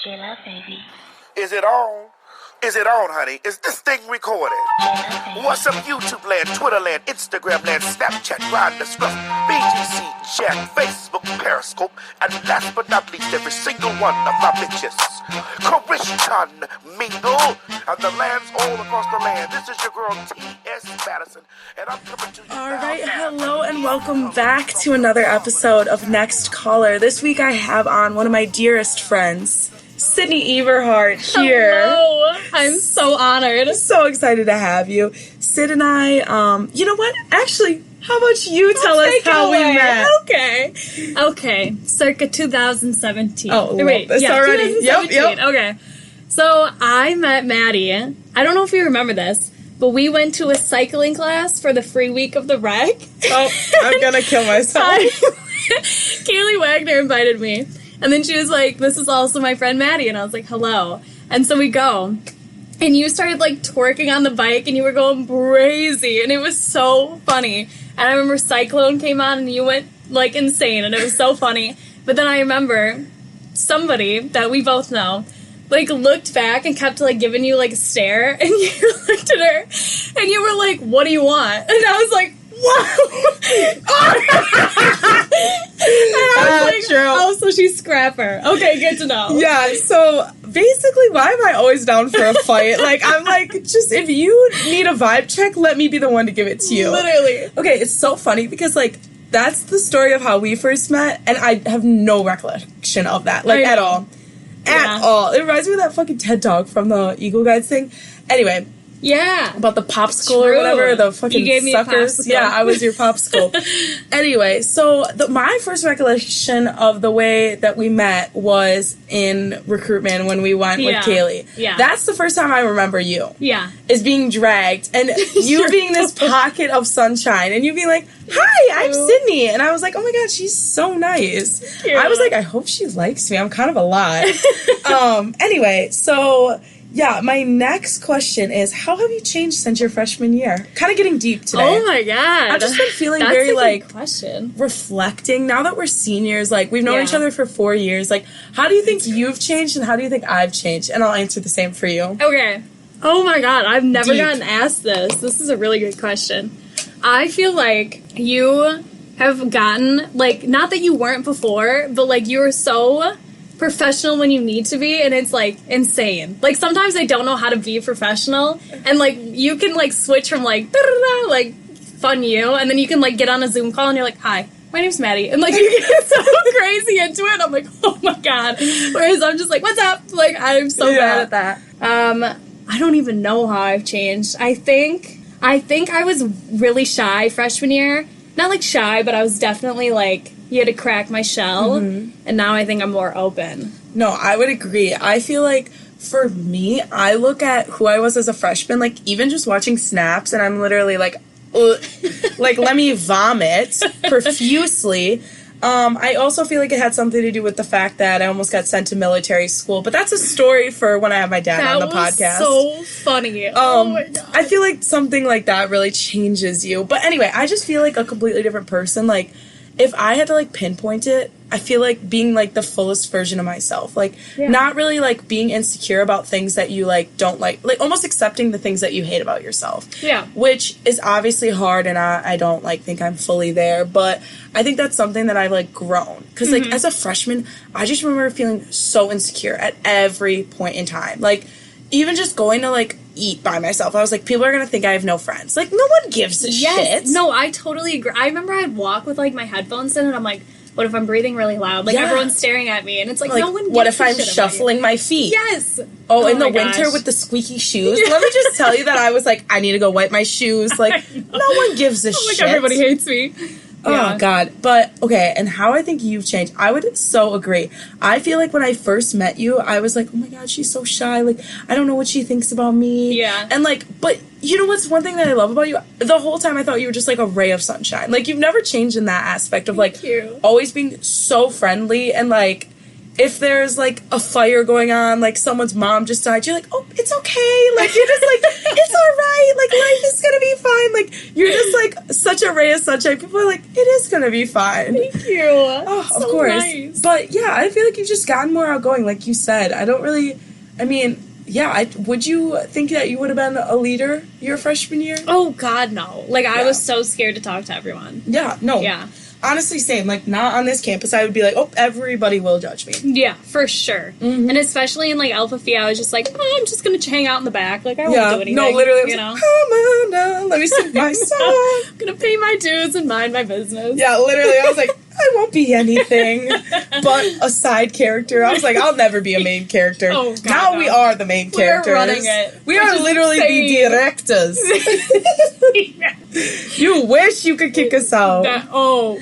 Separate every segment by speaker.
Speaker 1: J-Love, baby.
Speaker 2: Is it on? Is it on, honey? Is this thing recorded? What's up, YouTube land, Twitter land, Instagram land, Snapchat, Grindr, Scruff, BGC, Jack, Facebook, Periscope, and last but not least, every single one of my bitches. Christian Mingle, and the lands all across the land. This is your girl, T.S. Madison, and I'm coming to you.
Speaker 3: All right, hello and welcome back to another episode of Next Caller. This week I have on one of my dearest friends, Sydney Everhart here.
Speaker 4: Hello. I'm so honored.
Speaker 3: So excited to have you. Sid and I, you know what? Actually, how about you tell us how we met?
Speaker 4: Okay. Circa 2017.
Speaker 3: Oh, wait, this already.
Speaker 4: 2017.
Speaker 3: Yep.
Speaker 4: Okay. So I met Maddie. I don't know if you remember this, but we went to a cycling class for the free week of the rec.
Speaker 3: Oh, I'm gonna kill myself.
Speaker 4: Kaylee Wagner invited me. And then she was like, this is also my friend Maddie. And I was like, hello. And so we go. And you started, like, twerking on the bike, and you were going crazy. And it was so funny. And I remember Cyclone came on, and you went, like, insane. And it was so funny. But then I remember somebody that we both know, like, looked back and kept, like, giving you, like, a stare. And you looked at her, and you were like, what do you want? And I was like,
Speaker 3: That's true.
Speaker 4: Oh, so she's Scrapper. Okay, good to know.
Speaker 3: Yeah, so basically, why am I always down for a fight? Like, I'm like, just if you need a vibe check, let me be the one to give it to you.
Speaker 4: Literally.
Speaker 3: Okay, it's so funny because, like, that's the story of how we first met, and I have no recollection of that, like, at all. At all. It reminds me of that fucking TED Talk from the Eagle Guides thing. Anyway.
Speaker 4: Yeah.
Speaker 3: About the popsicle or whatever, the fucking
Speaker 4: you gave me
Speaker 3: suckers.
Speaker 4: A popsicle.
Speaker 3: Yeah, I was your popsicle. Anyway, so my first recollection of the way that we met was in recruitment when we went with Kaylee.
Speaker 4: Yeah.
Speaker 3: That's the first time I remember you.
Speaker 4: Yeah.
Speaker 3: Is being dragged and you being this pocket of sunshine and you being like, hi, I'm Sydney. And I was like, oh my God, she's so nice.
Speaker 4: Cute.
Speaker 3: I was like, I hope she likes me. I'm kind of a lot. Anyway, so... yeah, my next question is, how have you changed since your freshman year? Kind of getting deep today.
Speaker 4: Oh my God.
Speaker 3: I've just been feeling
Speaker 4: That's
Speaker 3: very,
Speaker 4: a
Speaker 3: like,
Speaker 4: good question.
Speaker 3: reflecting. Now that we're seniors, like, we've known each other for 4 years. Like, how do you think you've changed and how do you think I've changed? And I'll answer the same for you.
Speaker 4: Okay. Oh my God, I've never
Speaker 3: Deep.
Speaker 4: gotten asked this. This is a really good question. I feel like you have gotten, like, not that you weren't before, but, like, you were so... professional when you need to be, and it's like insane. Like sometimes I don't know how to be professional, and like you can like switch from like like fun you, and then you can like get on a Zoom call and you're like, hi, my name's Maddie, and like you get so crazy into it. I'm like, oh my God. Whereas I'm just like, what's up? Like I'm so bad at that. I don't even know how I've changed. I think I was really shy freshman year. Not like shy, but I was definitely like, you had to crack my shell, and now I think I'm more open.
Speaker 3: No, I would agree. I feel like for me, I look at who I was as a freshman, like even just watching snaps, and I'm literally like, like let me vomit profusely. I also feel like it had something to do with the fact that I almost got sent to military school, but that's a story for when I have my dad on the podcast.
Speaker 4: So funny. Oh my God.
Speaker 3: I feel like something like that really changes you. But anyway, I just feel like a completely different person. Like, if I had to, like, pinpoint it, I feel like being, like, the fullest version of myself. Like, not really, like, being insecure about things that you, like, don't like. Like, almost accepting the things that you hate about yourself.
Speaker 4: Yeah.
Speaker 3: Which is obviously hard, and I don't, like, think I'm fully there. But I think that's something that I've, like, grown. Because, like, as a freshman, I just remember feeling so insecure at every point in time. Like, even just going to, like, eat by myself. I was like, people are going to think I have no friends. Like, no one gives a shit.
Speaker 4: No, I totally agree. I remember I'd walk with, like, my headphones in, and I'm like, what if I'm breathing really loud? Like, everyone's staring at me, and it's like no one gives
Speaker 3: what if
Speaker 4: a
Speaker 3: I'm
Speaker 4: shit
Speaker 3: shuffling my feet?
Speaker 4: Yes.
Speaker 3: Oh, in the
Speaker 4: my
Speaker 3: winter
Speaker 4: gosh.
Speaker 3: with the squeaky shoes? Let me just tell you that I was like, I need to go wipe my shoes. Like, no one gives a shit.
Speaker 4: Like, everybody hates me.
Speaker 3: Oh, God. But, okay, and how I think you've changed. I would so agree. I feel like when I first met you, I was like, oh, my God, she's so shy. Like, I don't know what she thinks about me.
Speaker 4: Yeah.
Speaker 3: And, like, but you know what's one thing that I love about you? The whole time I thought you were just, like, a ray of sunshine. Like, you've never changed in that aspect of, like,
Speaker 4: you.
Speaker 3: always being so friendly and, like, if there's, like, a fire going on, like, someone's mom just died, you're like, oh, it's okay. Like, you're just like, it's all right. Like, life is gonna be fine. Like, you're just, like, such a ray of sunshine. People are like, it is gonna be fine.
Speaker 4: Thank you.
Speaker 3: Oh,
Speaker 4: So
Speaker 3: of course.
Speaker 4: nice.
Speaker 3: But, yeah, I feel like you've just gotten more outgoing, like you said. Would you think that you would have been a leader your freshman year?
Speaker 4: Oh, God, no. Like, I
Speaker 3: Yeah.
Speaker 4: was so scared to talk to everyone.
Speaker 3: Yeah, no.
Speaker 4: Yeah.
Speaker 3: Honestly, same. Like, not on this campus, I would be like, oh, everybody will judge me.
Speaker 4: Yeah, for sure.
Speaker 3: Mm-hmm.
Speaker 4: And especially in, like, Alpha Phi, I was just like, oh, I'm just going to hang out in the back. Like, I won't
Speaker 3: Yeah,
Speaker 4: do anything.
Speaker 3: no, literally, I was
Speaker 4: you
Speaker 3: like,
Speaker 4: know?
Speaker 3: come on now, let me sing my song.
Speaker 4: I'm going to pay my dues and mind my business.
Speaker 3: Yeah, literally, I was like, I won't be anything but a side character. I was like, I'll never be a main character.
Speaker 4: Oh, God,
Speaker 3: now
Speaker 4: no.
Speaker 3: we are the main
Speaker 4: We are
Speaker 3: characters.
Speaker 4: running it.
Speaker 3: We
Speaker 4: Which
Speaker 3: are
Speaker 4: is
Speaker 3: literally the
Speaker 4: insane.
Speaker 3: directors. You wish you could kick us out.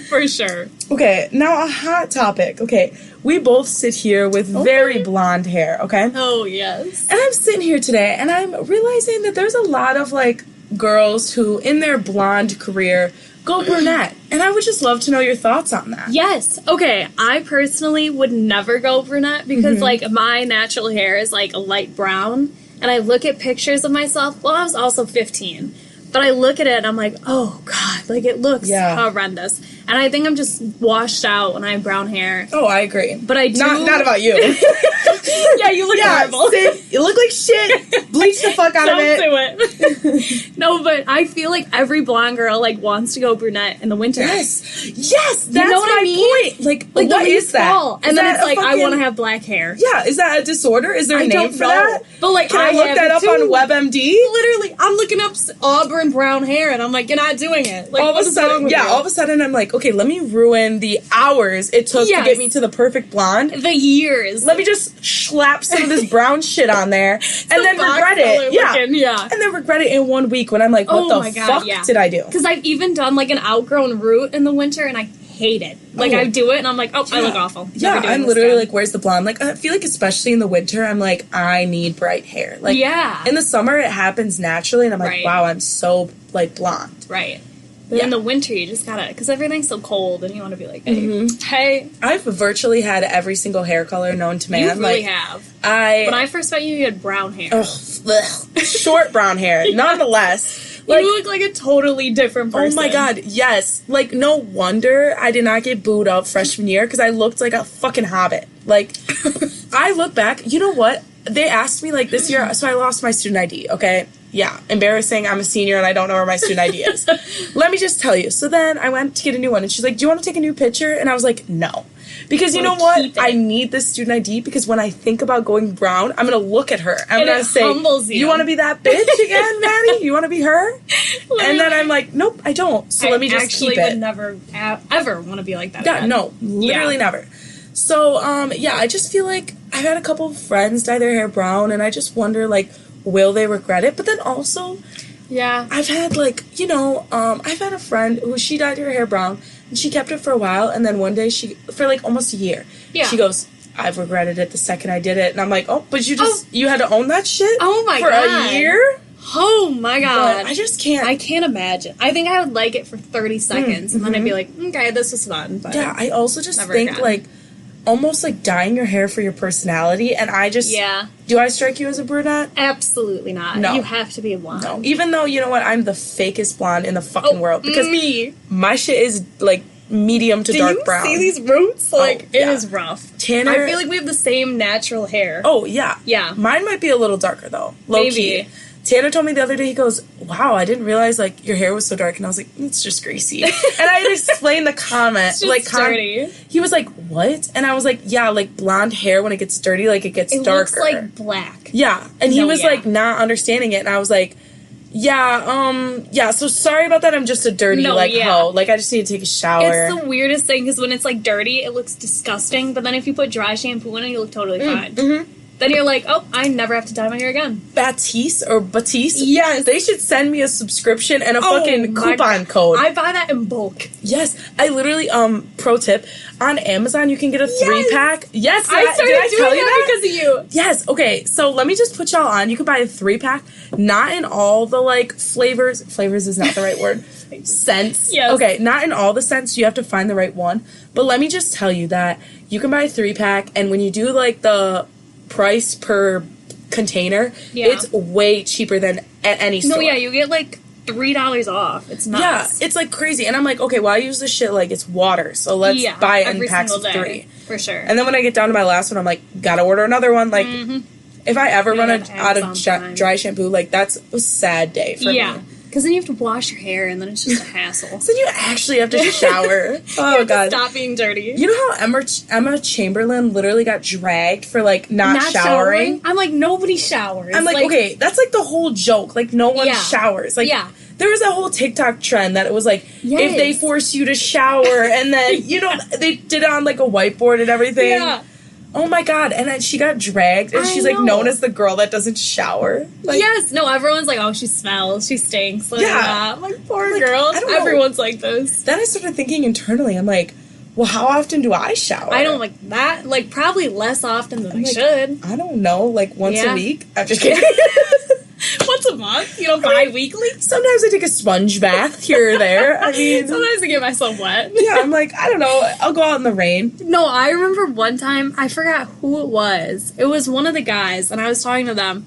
Speaker 4: For sure.
Speaker 3: Okay, now a hot topic. Okay, we both sit here with very blonde hair, okay?
Speaker 4: Oh, yes.
Speaker 3: And I'm sitting here today and I'm realizing that there's a lot of, like, girls who, in their blonde career, go brunette. And I would just love to know your thoughts on that.
Speaker 4: Yes. Okay. I personally would never go brunette because, like, my natural hair is, like, a light brown. And I look at pictures of myself. Well, I was also 15. But I look at it and I'm like, oh, God. Like, it looks horrendous. And I think I'm just washed out when I have brown hair.
Speaker 3: Oh, I agree.
Speaker 4: But I do...
Speaker 3: Not about you.
Speaker 4: Yeah, you look horrible.
Speaker 3: You look like shit. Bleach the fuck out of it.
Speaker 4: Don't do it. No, but I feel like every blonde girl, like, wants to go brunette in the winter.
Speaker 3: Yes, that's
Speaker 4: know what
Speaker 3: my
Speaker 4: I mean?
Speaker 3: point. Like
Speaker 4: Like,
Speaker 3: what
Speaker 4: the
Speaker 3: is that?
Speaker 4: fall.
Speaker 3: Is
Speaker 4: And then
Speaker 3: that
Speaker 4: it's
Speaker 3: a
Speaker 4: like, I
Speaker 3: fucking-
Speaker 4: want to have black hair.
Speaker 3: Yeah, is that a disorder? Is there a
Speaker 4: I
Speaker 3: name
Speaker 4: don't
Speaker 3: for
Speaker 4: know.
Speaker 3: that?
Speaker 4: But, like,
Speaker 3: Can I look
Speaker 4: have
Speaker 3: that
Speaker 4: it
Speaker 3: up
Speaker 4: too.
Speaker 3: on WebMD?
Speaker 4: Literally, I'm looking up auburn brown hair, and I'm like, you're not doing it. Like,
Speaker 3: All of
Speaker 4: what
Speaker 3: a
Speaker 4: is wrong
Speaker 3: sudden,
Speaker 4: with you?
Speaker 3: all of a sudden, I'm like, okay, let me ruin the hours it took to
Speaker 4: Yes.
Speaker 3: get me to the perfect blonde.
Speaker 4: The years.
Speaker 3: Let me just slap some of this brown shit on there, and then
Speaker 4: box
Speaker 3: regret
Speaker 4: color
Speaker 3: it. Yeah.
Speaker 4: looking, yeah.
Speaker 3: And then regret it in 1 week when I'm like, what
Speaker 4: Oh
Speaker 3: the
Speaker 4: my God,
Speaker 3: fuck
Speaker 4: yeah.
Speaker 3: did I do?
Speaker 4: Because I've even done, like, an outgrown root in the winter, and I hate it. Like,
Speaker 3: Oh.
Speaker 4: I do it, and I'm like, oh, I look awful.
Speaker 3: Yeah,
Speaker 4: Never doing
Speaker 3: I'm
Speaker 4: this
Speaker 3: literally
Speaker 4: again.
Speaker 3: like, where's the blonde? Like, I feel like especially in the winter, I'm like, I need bright hair. Like,
Speaker 4: Yeah.
Speaker 3: in the summer, it happens naturally, and I'm like,
Speaker 4: Right.
Speaker 3: wow, I'm so, like, blonde.
Speaker 4: Right. But
Speaker 3: Yeah.
Speaker 4: in the winter, you just gotta, because everything's so cold, and you want to be like, hey,
Speaker 3: Mm-hmm.
Speaker 4: hey,
Speaker 3: I've virtually had every single hair color known to man.
Speaker 4: you really
Speaker 3: like,
Speaker 4: have.
Speaker 3: I
Speaker 4: When I first met you, you had brown hair.
Speaker 3: short brown hair, nonetheless. Like,
Speaker 4: you look like a totally different
Speaker 3: oh
Speaker 4: person.
Speaker 3: my god, yes. Like, no wonder I did not get booed up freshman year because I looked like a fucking hobbit. Like, I look back, you know what? They asked me, like, this year, so I lost my student ID, okay? Yeah, embarrassing. I'm a senior and I don't know where my student ID is. Let me just tell you. So then I went to get a new one and she's like, do you want to take a new picture? And I was like, no. Because you know
Speaker 4: Wanna
Speaker 3: what?
Speaker 4: keep it.
Speaker 3: I need this student ID because when I think about going brown, I'm going to look at her. I'm
Speaker 4: And
Speaker 3: going
Speaker 4: it
Speaker 3: to say,
Speaker 4: humbles you.
Speaker 3: want to be that bitch again, Maddie? You want to be her? And then I'm like, nope, I don't. So let me just
Speaker 4: actually
Speaker 3: keep it.
Speaker 4: would never ever want to be like that.
Speaker 3: Yeah,
Speaker 4: again.
Speaker 3: no, literally
Speaker 4: Yeah.
Speaker 3: never. So, yeah, I just feel like I've had a couple of friends dye their hair brown, and I just wonder, like, will they regret it? But then also,
Speaker 4: Yeah.
Speaker 3: I've had, like, you know, I've had a friend who she dyed her hair brown, and she kept it for a while, and then one day for, like, almost a year,
Speaker 4: Yeah.
Speaker 3: she goes, I've regretted it the second I did it. And I'm like, oh, but you had to own that shit?
Speaker 4: Oh my
Speaker 3: for
Speaker 4: God.
Speaker 3: a year?
Speaker 4: Oh my god.
Speaker 3: But I just can't.
Speaker 4: I can't imagine. I think I would like it for 30 seconds, and then I'd be like, okay, this was fun. But
Speaker 3: Yeah, I also just
Speaker 4: Never
Speaker 3: think,
Speaker 4: again.
Speaker 3: like, almost like dyeing your hair for your personality, and I just...
Speaker 4: yeah,
Speaker 3: Do I strike you as a brunette?
Speaker 4: absolutely not.
Speaker 3: No.
Speaker 4: You have to be a blonde.
Speaker 3: No. Even though, you know what, I'm the fakest blonde in the fucking world. Because
Speaker 4: me.
Speaker 3: my shit is, like, medium to
Speaker 4: Do
Speaker 3: dark
Speaker 4: you
Speaker 3: brown.
Speaker 4: see these roots? Like,
Speaker 3: yeah.
Speaker 4: it is rough.
Speaker 3: Tanner...
Speaker 4: I feel like we have the same natural hair.
Speaker 3: Oh, yeah.
Speaker 4: Yeah.
Speaker 3: Mine might be a little darker, though. Low
Speaker 4: Maybe.
Speaker 3: key. Tanner told me the other day, he goes, wow, I didn't realize, like, your hair was so dark. And I was like, it's just greasy. And I had explained the comment.
Speaker 4: It's just dirty.
Speaker 3: He was like, what? And I was like, yeah, like, blonde hair, when it gets dirty, like, it gets
Speaker 4: It
Speaker 3: darker.
Speaker 4: looks like black.
Speaker 3: Yeah. And he
Speaker 4: No,
Speaker 3: was,
Speaker 4: yeah.
Speaker 3: like, not understanding it. And I was like, yeah, so sorry about that. I'm just a dirty,
Speaker 4: No,
Speaker 3: like,
Speaker 4: yeah.
Speaker 3: hoe. Like, I just need to take a shower.
Speaker 4: It's the weirdest thing because when it's like dirty, it looks disgusting. But then if you put dry shampoo in it, you look totally fine. Then you're like, oh, I never have to dye my hair again.
Speaker 3: Batiste or Batiste.
Speaker 4: Yes.
Speaker 3: They should send me a subscription and a
Speaker 4: Oh
Speaker 3: fucking
Speaker 4: my
Speaker 3: coupon
Speaker 4: God.
Speaker 3: code.
Speaker 4: I buy that in bulk.
Speaker 3: Yes. I literally, pro tip, on Amazon you can get a 3-pack. Yes.
Speaker 4: I started
Speaker 3: did I
Speaker 4: doing
Speaker 3: tell you
Speaker 4: that because of you.
Speaker 3: Yes. Okay. So let me just put y'all on. You can buy a 3-pack, not in all the like flavors. Flavors is not the right word. Scents.
Speaker 4: Yes.
Speaker 3: Okay. Not in all the scents. You have to find the right one. But let me just tell you that you can buy a 3-pack, and when you do like the price per container, it's way cheaper than at any store.
Speaker 4: No, yeah, you get like $3 off. It's nuts.
Speaker 3: Yeah, it's like crazy. And I'm like, okay, well, I use this shit like it's water, so let's buy it in
Speaker 4: every
Speaker 3: packs of
Speaker 4: single day,
Speaker 3: 3.
Speaker 4: for sure.
Speaker 3: And then when I get down to my last one, I'm like, gotta order another one. Like, if I ever run out of dry shampoo, like, that's a sad day for me.
Speaker 4: Because then you have to wash your hair, and then it's just a hassle.
Speaker 3: So then you actually have to shower. Oh, God.
Speaker 4: Stop being dirty.
Speaker 3: You know how Emma Chamberlain literally got dragged for, like, not showering?
Speaker 4: I'm like, nobody showers.
Speaker 3: I'm like, okay, that's, like, the whole joke. Like, no one showers. Like,
Speaker 4: yeah.
Speaker 3: There was a whole TikTok trend that it was like, if they force you to shower, and then, you know, they did it on, like, a whiteboard and everything.
Speaker 4: Yeah.
Speaker 3: Oh my God. And then she got dragged, and she's like known as the girl that doesn't shower. Like,
Speaker 4: yes. No, everyone's like, oh, she smells. She stinks. Like, I'm like, poor
Speaker 3: like,
Speaker 4: girl.
Speaker 3: I don't know.
Speaker 4: Everyone's like this.
Speaker 3: Then I started thinking internally, I'm like, well, how often do I shower?
Speaker 4: I don't like that. Like, probably less often than I should.
Speaker 3: I don't know. Like, once a week? I'm just kidding.
Speaker 4: Once a month? You know, bi-weekly?
Speaker 3: Sometimes I take a sponge bath here or there. I mean,
Speaker 4: sometimes I get myself wet.
Speaker 3: Yeah, I'm like, I don't know. I'll go out in the rain.
Speaker 4: No, I remember one time, I forgot who it was. It was one of the guys, and I was talking to them.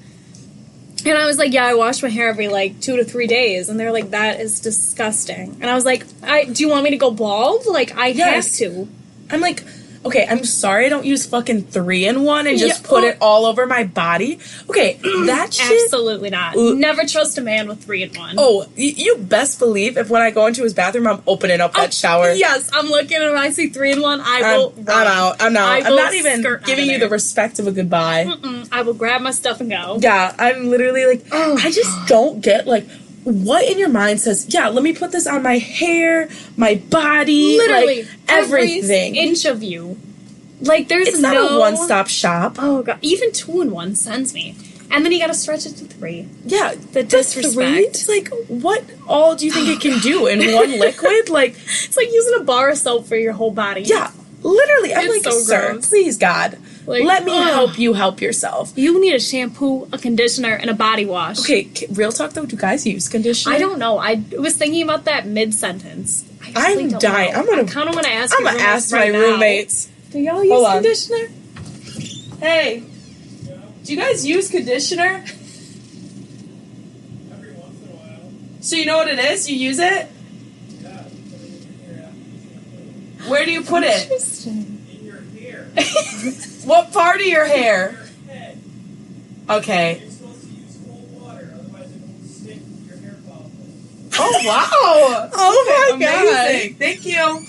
Speaker 4: And I was like, yeah, I wash my hair every, like, 2 to 3 days. And they're like, that is disgusting. And I was like, do you want me to go bald? Like, I have to.
Speaker 3: I'm like, okay, I'm sorry I don't use fucking 3-in-1 and just put it all over my body. Okay, that shit...
Speaker 4: Absolutely not. Never trust a man with 3-in-1.
Speaker 3: Oh, you best believe if when I go into his bathroom, I'm opening up that shower.
Speaker 4: Yes, I'm looking and when I see 3-in-1, I will run.
Speaker 3: I'm out. I'm out. I'm not even giving you the
Speaker 4: there.
Speaker 3: respect of a goodbye.
Speaker 4: I will grab my stuff and go.
Speaker 3: Yeah, I'm literally like, I just don't get, like... What in your mind says, yeah, let me put this on my hair, my body,
Speaker 4: literally
Speaker 3: like, everything.
Speaker 4: Every inch of you. Like, there's
Speaker 3: it's not a one-stop shop.
Speaker 4: Oh, God. Even 2-in-1 sends me. And then you gotta stretch it to 3.
Speaker 3: Yeah.
Speaker 4: The disrespect.
Speaker 3: 3? It's like, what all do you think it can do in one liquid? Like,
Speaker 4: it's like using a bar of soap for your whole body.
Speaker 3: Yeah. Literally. I'm
Speaker 4: it's
Speaker 3: like,
Speaker 4: so
Speaker 3: sir,
Speaker 4: gross.
Speaker 3: please, God.
Speaker 4: Like,
Speaker 3: let me help you help yourself.
Speaker 4: You need a shampoo, a conditioner, and a body wash.
Speaker 3: Okay, real talk though, do guys use conditioner?
Speaker 4: I don't know. I was thinking about that mid-sentence.
Speaker 3: I'm dying.
Speaker 4: I kind of want to ask
Speaker 3: I'm going to ask my roommates.
Speaker 4: Do y'all use conditioner?
Speaker 3: Hey, do you guys use conditioner?
Speaker 1: Every once in a while.
Speaker 3: So you know what it is? You use it?
Speaker 1: Yeah.
Speaker 3: Where do you put it?
Speaker 4: Interesting.
Speaker 1: In your hair.
Speaker 3: What part of your hair?
Speaker 1: Head.
Speaker 3: Okay.
Speaker 1: You're supposed to use cold water, otherwise it won't stick to your hair follicles.
Speaker 3: Oh, wow.
Speaker 4: Oh, my God.
Speaker 3: Amazing. Thank you.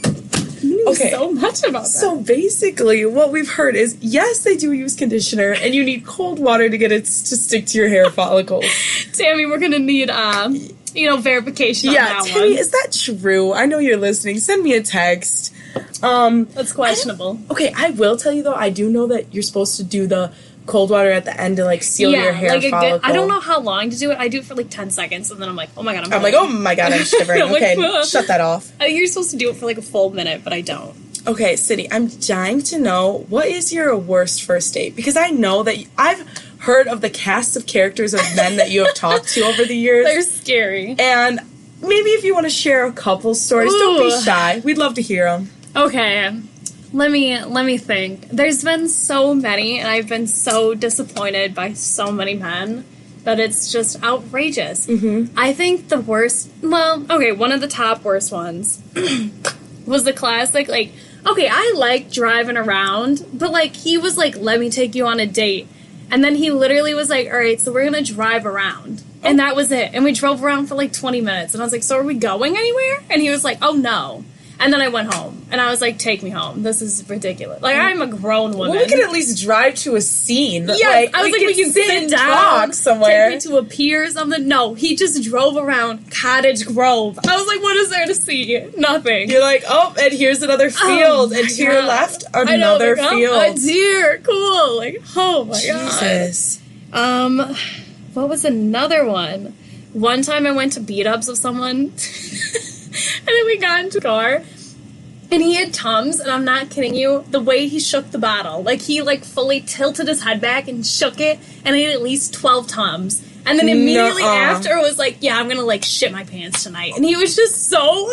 Speaker 4: You know so much about that.
Speaker 3: So basically, what we've heard is, yes, they do use conditioner, and you need cold water to get it to stick to your hair follicles.
Speaker 4: Tammy, we're going to need, verification on that
Speaker 3: Tammy,
Speaker 4: one.
Speaker 3: is that true? I know you're listening. Send me a text.
Speaker 4: That's questionable.
Speaker 3: Okay, I will tell you, though, I do know that you're supposed to do the cold water at the end to, like, seal your hair follicle.
Speaker 4: I don't know how long to do it. I do it for, like, 10 seconds, and then I'm like, oh, my God,
Speaker 3: I'm like, oh, my God, I'm shivering. Okay,
Speaker 4: like,
Speaker 3: shut that off.
Speaker 4: You're supposed to do it for, like, a full minute, but I don't.
Speaker 3: Okay, City, I'm dying to know, what is your worst first date? Because I know that I've heard of the cast of characters of men that you have talked to over the years.
Speaker 4: They're scary.
Speaker 3: And maybe if you want to share a couple stories, don't be shy. We'd love to hear them.
Speaker 4: Okay, let me think. There's been so many, and I've been so disappointed by so many men that it's just outrageous. Mm-hmm. I think the worst, one of the top worst ones was the classic, like, okay, I like driving around, but, like, he was like, let me take you on a date. And then he literally was like, all right, so we're going to drive around. And that was it. And we drove around for, like, 20 minutes. And I was like, so are we going anywhere? And he was like, oh, no. And then I went home, and I was like, take me home. This is ridiculous. Like, I'm a grown woman.
Speaker 3: Well, we could at least drive to a scene.
Speaker 4: Yes, I was like, we can sit
Speaker 3: and
Speaker 4: down,
Speaker 3: talk somewhere.
Speaker 4: take me to a pier or something. No, he just drove around Cottage Grove. I was like, what is there to see? Nothing.
Speaker 3: You're like, oh, and here's another field, and to your
Speaker 4: God.
Speaker 3: left,
Speaker 4: I know,
Speaker 3: another
Speaker 4: like,
Speaker 3: field.
Speaker 4: Oh, a deer. Cool. Like, oh my
Speaker 3: Jesus.
Speaker 4: God. What was another one? One time I went to beat ups with someone, and then we got into a car, and he had Tums, and I'm not kidding you, the way he shook the bottle. Like, he, like, fully tilted his head back and shook it, and he had at least 12 Tums. And then immediately after was like, yeah, I'm gonna, like, shit my pants tonight. And he was just so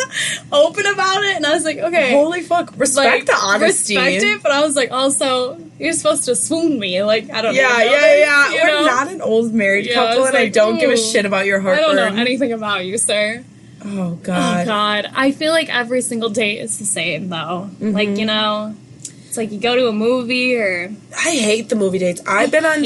Speaker 4: open about it, and I was like, okay.
Speaker 3: Holy fuck. Respect the honesty.
Speaker 4: Respect it, but I was like, also, you're supposed to swoon me. Like, I don't know.
Speaker 3: Yeah.
Speaker 4: You
Speaker 3: We're
Speaker 4: know?
Speaker 3: not an old married
Speaker 4: Yeah,
Speaker 3: couple,
Speaker 4: I was
Speaker 3: and I
Speaker 4: like,
Speaker 3: don't give a
Speaker 4: ooh,
Speaker 3: shit about your
Speaker 4: I
Speaker 3: heartburn.
Speaker 4: don't know anything about you, sir.
Speaker 3: Oh, God.
Speaker 4: Oh, God. I feel like every single date is the same, though.
Speaker 3: Mm-hmm.
Speaker 4: Like, you know, it's like you go to a movie or...
Speaker 3: I hate the movie dates. I've been on